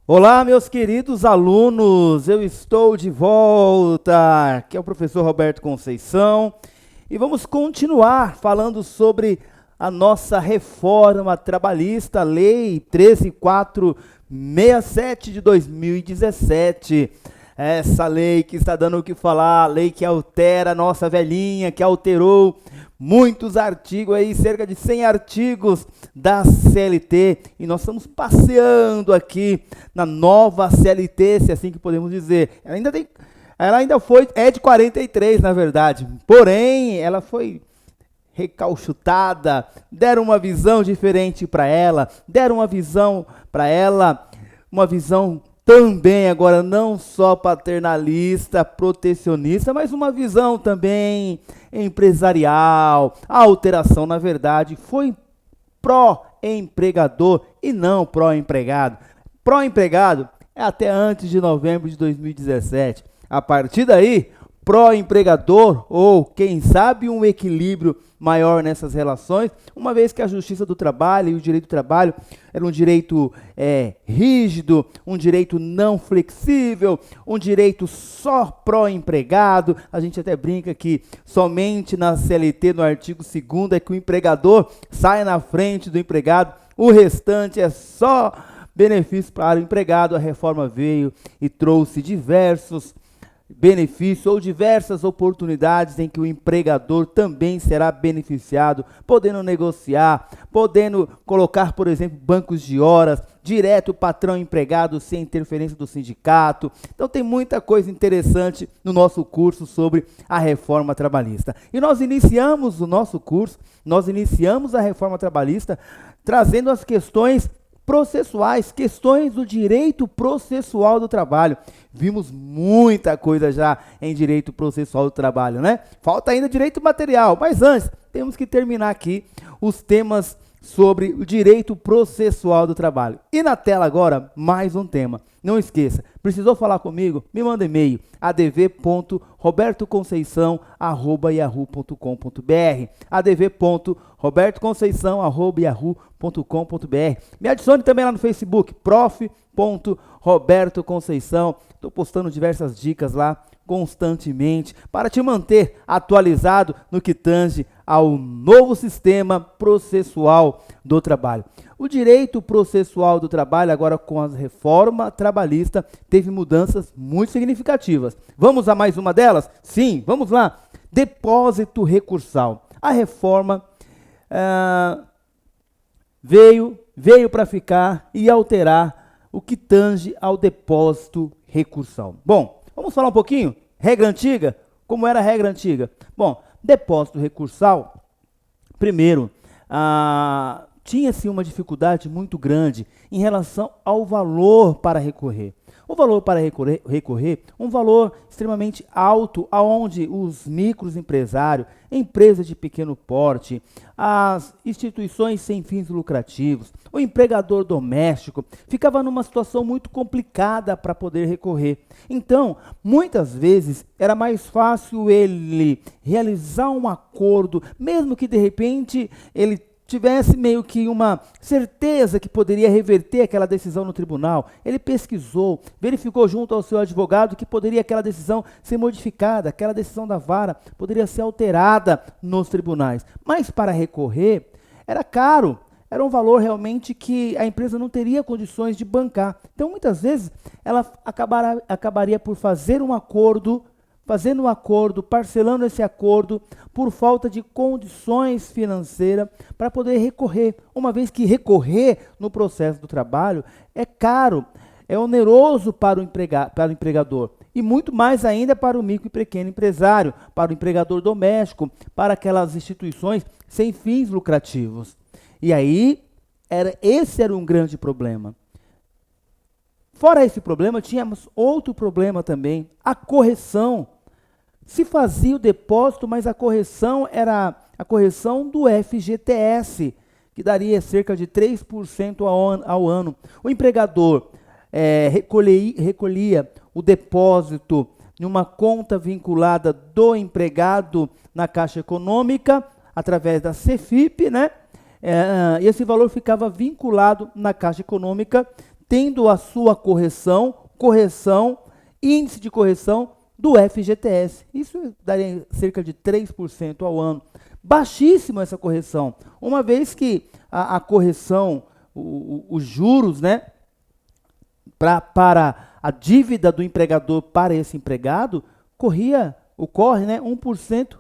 Olá, meus queridos alunos, eu estou de volta. Aqui é o professor Roberto Conceição e vamos continuar falando sobre a nossa reforma trabalhista, Lei 13.467 de 2017. Essa lei que está dando o que falar, a lei que altera a nossa velhinha, que alterou muitos artigos aí, cerca de 100 artigos da CLT, e nós estamos passeando aqui na nova CLT, se assim que podemos dizer. É de 43, na verdade, porém, ela foi recauchutada, deram uma visão diferente para ela, uma visão também agora não só paternalista, protecionista, mas uma visão também empresarial. A alteração, na verdade, foi pró-empregador e não pró-empregado. Pró-empregado é até antes de novembro de 2017. A partir daí, pró-empregador ou, quem sabe, um equilíbrio maior nessas relações, uma vez que a justiça do trabalho e o direito do trabalho era um direito rígido, um direito não flexível, um direito só pró-empregado. A gente até brinca que somente na CLT, no artigo 2º, é que o empregador sai na frente do empregado, o restante é só benefício para o empregado. A reforma veio e trouxe diversos benefícios ou diversas oportunidades em que o empregador também será beneficiado, podendo negociar, podendo colocar, por exemplo, bancos de horas, direto patrão-empregado, sem interferência do sindicato. Então tem muita coisa interessante no nosso curso sobre a reforma trabalhista. E nós iniciamos o nosso curso, nós iniciamos a reforma trabalhista trazendo as questões processuais, questões do direito processual do trabalho. Vimos muita coisa já em direito processual do trabalho, né? Falta ainda direito material, mas antes temos que terminar aqui os temas sobre o direito processual do trabalho. E na tela agora, mais um tema. Não esqueça, precisou falar comigo? Me manda e-mail, adv.robertoconceição@yahoo.com.br, adv.robertoconceição@yahoo.com.br. Me adicione também lá no Facebook, prof.robertoconceição. Estou postando diversas dicas lá constantemente para te manter atualizado no que tange ao novo sistema processual do trabalho. O direito processual do trabalho, agora com a reforma trabalhista, teve mudanças muito significativas. Vamos a mais uma delas? Sim, vamos lá. Depósito recursal. A reforma veio para ficar e alterar o que tange ao depósito recursal. Bom, vamos falar um pouquinho? Regra antiga? Como era a regra antiga? Bom, depósito recursal, primeiro, tinha-se uma dificuldade muito grande em relação ao valor para recorrer. O valor para recorrer, um valor extremamente alto, aonde os microempresários, empresas de pequeno porte, as instituições sem fins lucrativos, o empregador doméstico, ficava numa situação muito complicada para poder recorrer. Então, muitas vezes, era mais fácil ele realizar um acordo, mesmo que de repente ele tivesse meio que uma certeza que poderia reverter aquela decisão no tribunal. Ele pesquisou, verificou junto ao seu advogado que poderia aquela decisão ser modificada, aquela decisão da vara poderia ser alterada nos tribunais. Mas para recorrer, era caro, era um valor realmente que a empresa não teria condições de bancar. Então, muitas vezes, ela acabaria por fazer um acordo, parcelando esse acordo por falta de condições financeiras para poder recorrer, uma vez que recorrer no processo do trabalho é caro, é oneroso para o empregador e muito mais ainda para o micro e pequeno empresário, para o empregador doméstico, para aquelas instituições sem fins lucrativos. E aí, esse era um grande problema. Fora esse problema, tínhamos outro problema também, a correção. Se fazia o depósito, mas a correção era a correção do FGTS, que daria cerca de 3% ao ano. O empregador recolhia o depósito numa conta vinculada do empregado na Caixa Econômica, através da Cefip, né? E esse valor ficava vinculado na Caixa Econômica, tendo a sua correção, índice de correção do FGTS. Isso daria cerca de 3% ao ano. Baixíssima essa correção, uma vez que a correção, os juros, né, para a dívida do empregador para esse empregado, ocorre, né, 1%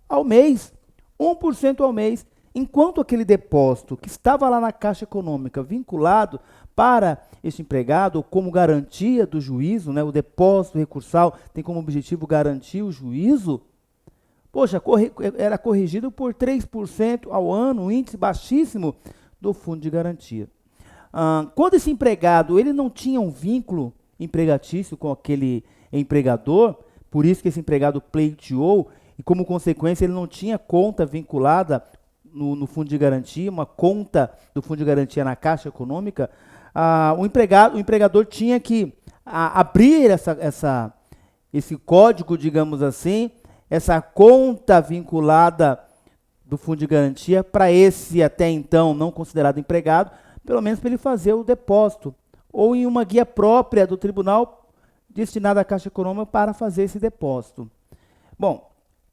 ao mês. 1% ao mês. Enquanto aquele depósito que estava lá na Caixa Econômica vinculado para esse empregado, como garantia do juízo, né, o depósito recursal tem como objetivo garantir o juízo, poxa, era corrigido por 3% ao ano, um índice baixíssimo do fundo de garantia. Quando esse empregado ele não tinha um vínculo empregatício com aquele empregador, por isso que esse empregado pleiteou, e como consequência ele não tinha conta vinculada no fundo de garantia, uma conta do fundo de garantia na Caixa Econômica, o empregador tinha que abrir esse código, digamos assim, essa conta vinculada do fundo de garantia para esse até então não considerado empregado, pelo menos para ele fazer o depósito, ou em uma guia própria do tribunal destinada à Caixa Econômica para fazer esse depósito. Bom,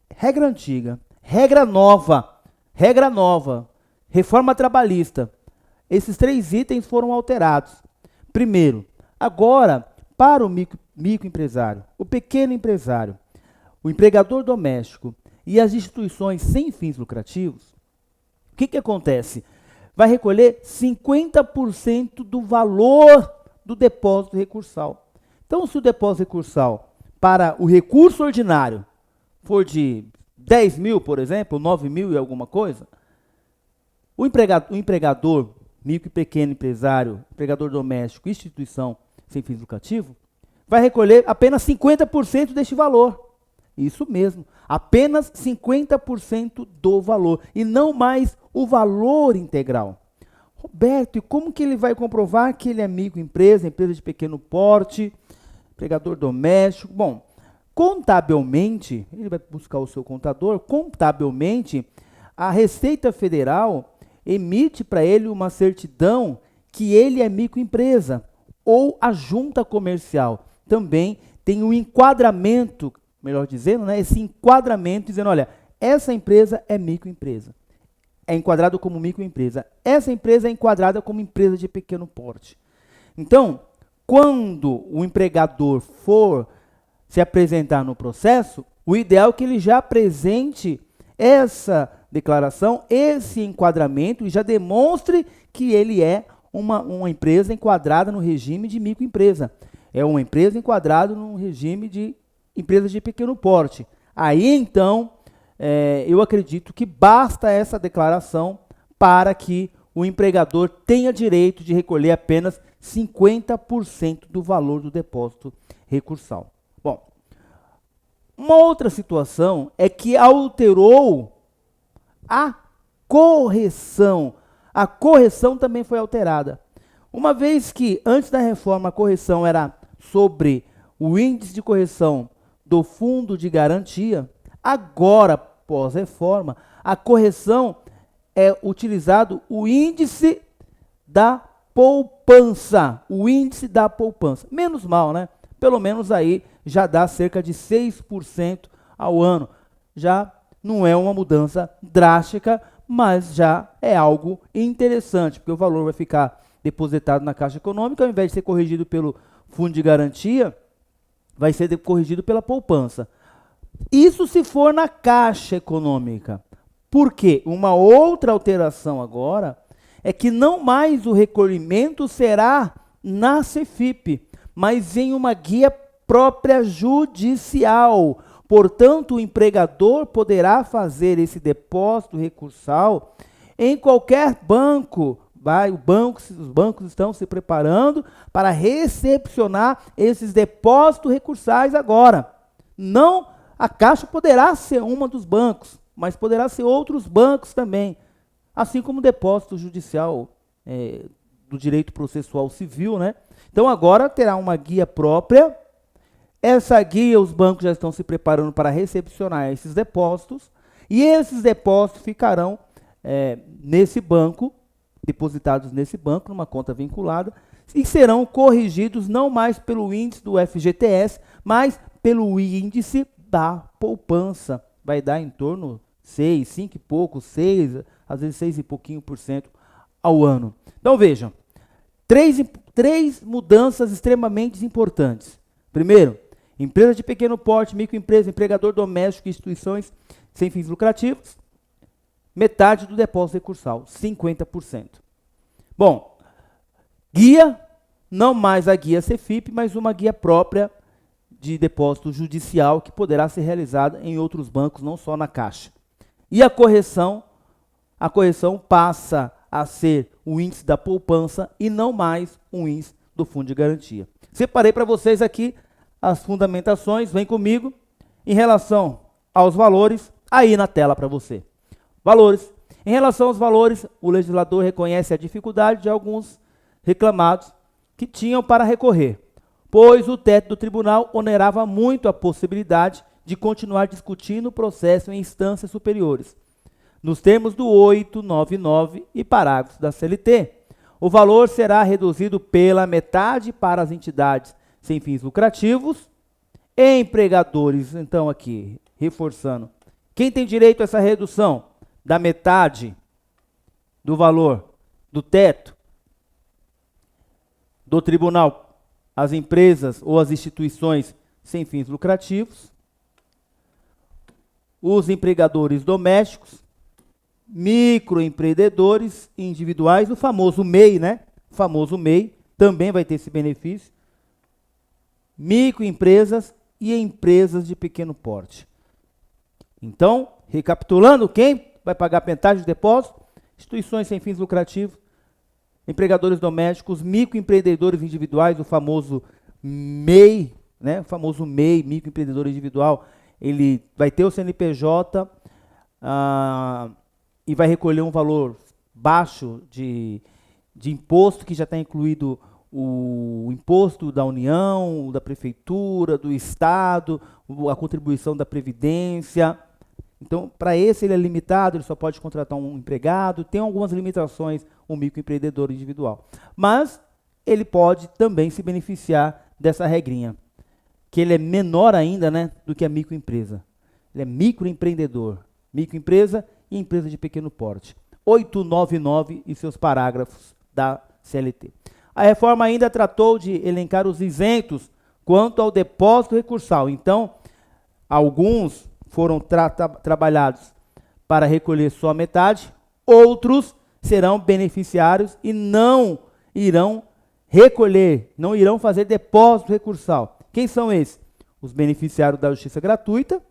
regra antiga, regra nova, reforma trabalhista. Esses 3 itens foram alterados. Primeiro, agora, para o microempresário, o pequeno empresário, o empregador doméstico e as instituições sem fins lucrativos, o que acontece? Vai recolher 50% do valor do depósito recursal. Então, se o depósito recursal para o recurso ordinário for de 10 mil, por exemplo, 9 mil e alguma coisa, o empregador, micro e pequeno empresário, empregador doméstico, instituição sem fins lucrativos, vai recolher apenas 50% deste valor. Isso mesmo, apenas 50% do valor, e não mais o valor integral. Roberto, e como que ele vai comprovar que ele é microempresa, empresa de pequeno porte, empregador doméstico? Bom, contabilmente, ele vai buscar o seu contador, contabilmente, a Receita Federal emite para ele uma certidão que ele é microempresa, ou a junta comercial também tem um enquadramento, melhor dizendo, né, esse enquadramento dizendo, olha, essa empresa é microempresa, é enquadrado como microempresa, essa empresa é enquadrada como empresa de pequeno porte. Então, quando o empregador for se apresentar no processo, o ideal é que ele já apresente essa declaração, esse enquadramento, e já demonstre que ele é uma empresa enquadrada no regime de microempresa. É uma empresa enquadrada no regime de empresa de pequeno porte. Aí, então, eu acredito que basta essa declaração para que o empregador tenha direito de recolher apenas 50% do valor do depósito recursal. Bom, uma outra situação é que alterou a correção. A correção também foi alterada. Uma vez que antes da reforma a correção era sobre o índice de correção do fundo de garantia, agora, pós-reforma, a correção é utilizado o índice da poupança. O índice da poupança. Menos mal, né? Pelo menos aí já dá cerca de 6% ao ano. Já não é uma mudança drástica, mas já é algo interessante, porque o valor vai ficar depositado na Caixa Econômica, ao invés de ser corrigido pelo fundo de garantia, vai ser corrigido pela poupança. Isso se for na Caixa Econômica. Por quê? Uma outra alteração agora é que não mais o recolhimento será na CEFIP, mas em uma guia própria judicial. Portanto, o empregador poderá fazer esse depósito recursal em qualquer banco. Os bancos estão se preparando para recepcionar esses depósitos recursais agora. Não, a Caixa poderá ser uma dos bancos, mas poderá ser outros bancos também. Assim como o depósito judicial do direito processual civil, né? Então agora terá uma guia própria. Essa guia, os bancos já estão se preparando para recepcionar esses depósitos, e esses depósitos ficarão nesse banco, depositados nesse banco, numa conta vinculada, e serão corrigidos não mais pelo índice do FGTS, mas pelo índice da poupança. Vai dar em torno 6, 5 e pouco, 6, às vezes 6 e pouquinho por cento ao ano. Então vejam, três mudanças extremamente importantes. Primeiro, empresas de pequeno porte, microempresa, empregador doméstico e instituições sem fins lucrativos, metade do depósito recursal, 50%. Bom, guia, não mais a guia Cefip, mas uma guia própria de depósito judicial que poderá ser realizada em outros bancos, não só na Caixa. E a correção passa a ser o índice da poupança e não mais o índice do fundo de garantia. Separei para vocês aqui as fundamentações, vem comigo, em relação aos valores, aí na tela para você. Valores. Em relação aos valores, o legislador reconhece a dificuldade de alguns reclamados que tinham para recorrer, pois o teto do tribunal onerava muito a possibilidade de continuar discutindo o processo em instâncias superiores. Nos termos do 899 e parágrafos da CLT, o valor será reduzido pela metade para as entidades sem fins lucrativos e empregadores. Então aqui, reforçando, quem tem direito a essa redução da metade do valor do teto do tribunal, as empresas ou as instituições sem fins lucrativos, os empregadores domésticos, microempreendedores individuais, o famoso MEI, né? O famoso MEI também vai ter esse benefício. Microempresas e empresas de pequeno porte. Então, recapitulando, quem vai pagar metade do depósito? Instituições sem fins lucrativos, empregadores domésticos, microempreendedores individuais, o famoso MEI, né? O famoso MEI, microempreendedor individual, ele vai ter o CNPJ e vai recolher um valor baixo de imposto, que já está incluído o imposto da União, da Prefeitura, do Estado, a contribuição da Previdência. Então, para esse ele é limitado, ele só pode contratar um empregado, tem algumas limitações o microempreendedor individual. Mas ele pode também se beneficiar dessa regrinha, que ele é menor ainda, né, do que a microempresa. Ele é microempreendedor, microempresa e empresa de pequeno porte. 899 e seus parágrafos da CLT. A reforma ainda tratou de elencar os isentos quanto ao depósito recursal. Então, alguns foram trabalhados para recolher só metade, outros serão beneficiários e não irão recolher, não irão fazer depósito recursal. Quem são esses? Os beneficiários da justiça gratuita,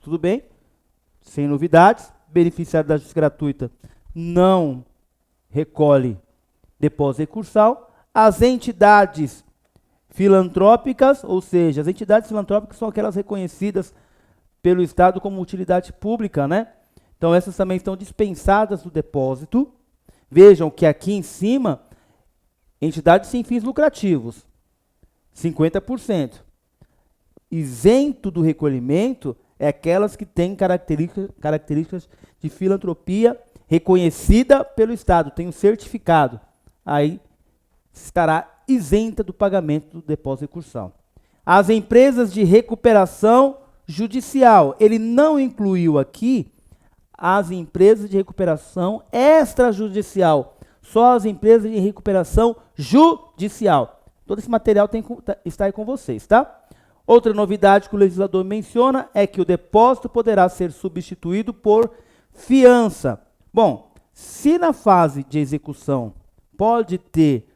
tudo bem, sem novidades. Beneficiário da justiça gratuita não recolhe depósito recursal. As entidades filantrópicas, ou seja, as entidades filantrópicas são aquelas reconhecidas pelo Estado como utilidade pública, né? Então essas também estão dispensadas do depósito. Vejam que aqui em cima, entidades sem fins lucrativos, 50%. Isento do recolhimento é aquelas que têm características de filantropia reconhecida pelo Estado, tem um certificado. Aí estará isenta do pagamento do depósito recursal. As empresas de recuperação judicial, ele não incluiu aqui as empresas de recuperação extrajudicial, só as empresas de recuperação judicial. Todo esse material está aí com vocês, tá? Outra novidade que o legislador menciona é que o depósito poderá ser substituído por fiança. Bom, se na fase de execução pode ter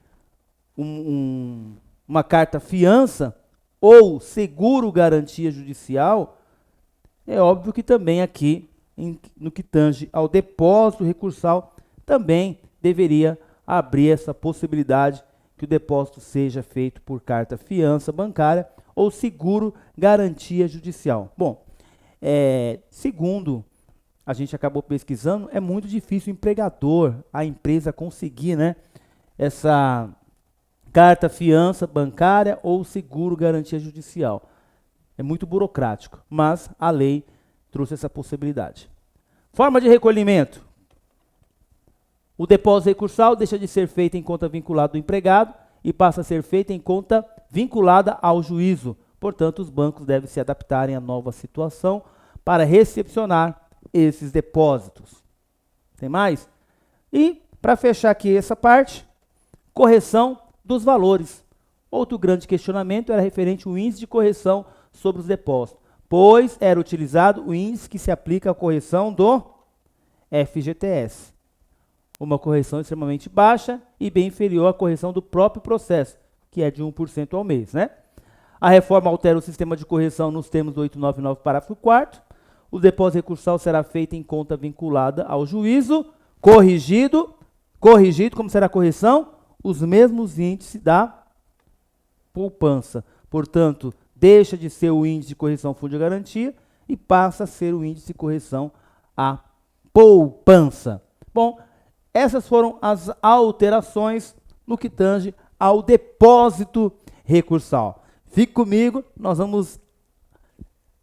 uma carta fiança ou seguro garantia judicial, é óbvio que também aqui, no que tange ao depósito recursal, também deveria abrir essa possibilidade que o depósito seja feito por carta fiança bancária ou seguro garantia judicial. Bom, segundo a gente acabou pesquisando, é muito difícil o empregador, a empresa conseguir, né, essa carta fiança bancária ou seguro garantia judicial. É muito burocrático, mas a lei trouxe essa possibilidade. Forma de recolhimento. O depósito recursal deixa de ser feito em conta vinculada do empregado e passa a ser feita em conta vinculada ao juízo. Portanto, os bancos devem se adaptarem à nova situação para recepcionar esses depósitos. Tem mais? E, para fechar aqui essa parte, correção dos valores. Outro grande questionamento era referente ao índice de correção sobre os depósitos, pois era utilizado o índice que se aplica à correção do FGTS. Uma correção extremamente baixa e bem inferior à correção do próprio processo, que é de 1% ao mês, né? A reforma altera o sistema de correção nos termos do 899, parágrafo 4º. O depósito recursal será feito em conta vinculada ao juízo, corrigido, como será a correção? Os mesmos índices da poupança. Portanto, deixa de ser o índice de correção fundo de garantia e passa a ser o índice de correção a poupança. Bom, essas foram as alterações no que tange ao depósito recursal. Fique comigo, nós vamos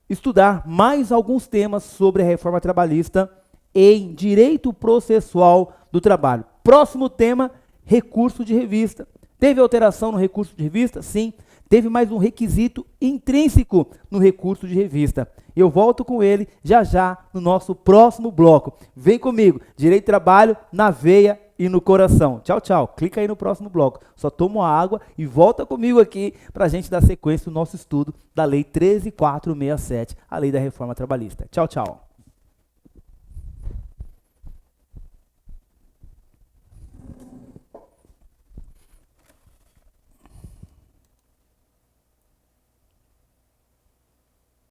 estudar mais alguns temas sobre a reforma trabalhista em direito processual do trabalho. Próximo tema, recurso de revista. Teve alteração no recurso de revista? Sim. Teve mais um requisito intrínseco no recurso de revista. Eu volto com ele já já no nosso próximo bloco. Vem comigo, Direito do Trabalho na veia e no coração. Tchau, tchau. Clica aí no próximo bloco. Só toma uma água e volta comigo aqui para a gente dar sequência no nosso estudo da Lei 13.467, a Lei da Reforma Trabalhista. Tchau, tchau.